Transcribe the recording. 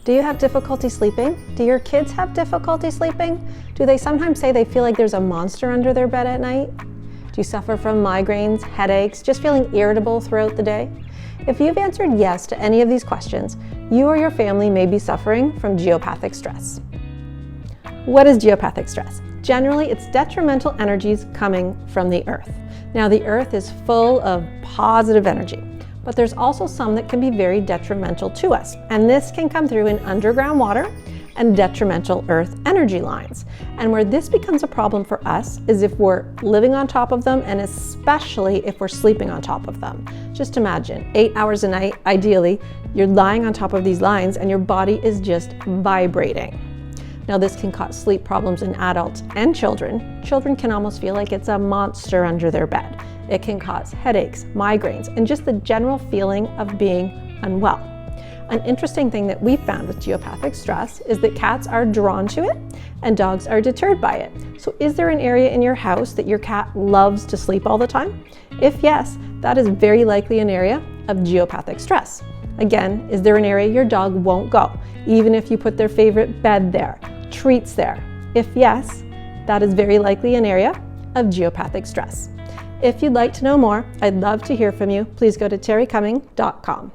Do you have difficulty sleeping? Do your kids have difficulty sleeping? Do they sometimes say they feel like there's a monster under their bed at night? Do you suffer from migraines, headaches, just feeling irritable throughout the day? If you've answered yes to any of these questions, you or your family may be suffering from geopathic stress. What is geopathic stress? Generally, it's detrimental energies coming from the Earth. Now, the Earth is full of positive energy, but there's also some that can be very detrimental to us. And this can come through in underground water and detrimental earth energy lines. And where this becomes a problem for us is if we're living on top of them, and especially if we're sleeping on top of them. Just imagine 8 hours a night, ideally, you're lying on top of these lines and your body is just vibrating. Now, this can cause sleep problems in adults and children. Children can almost feel like it's a monster under their bed. It can cause headaches, migraines, and just the general feeling of being unwell. An interesting thing that we found with geopathic stress is that cats are drawn to it and dogs are deterred by it. So is there an area in your house that your cat loves to sleep all the time? If yes, that is very likely an area of geopathic stress. Again, is there an area your dog won't go, even if you put their favorite bed there, treats there? If yes, that is very likely an area of geopathic stress. If you'd like to know more, I'd love to hear from you. Please go to terricumming.com.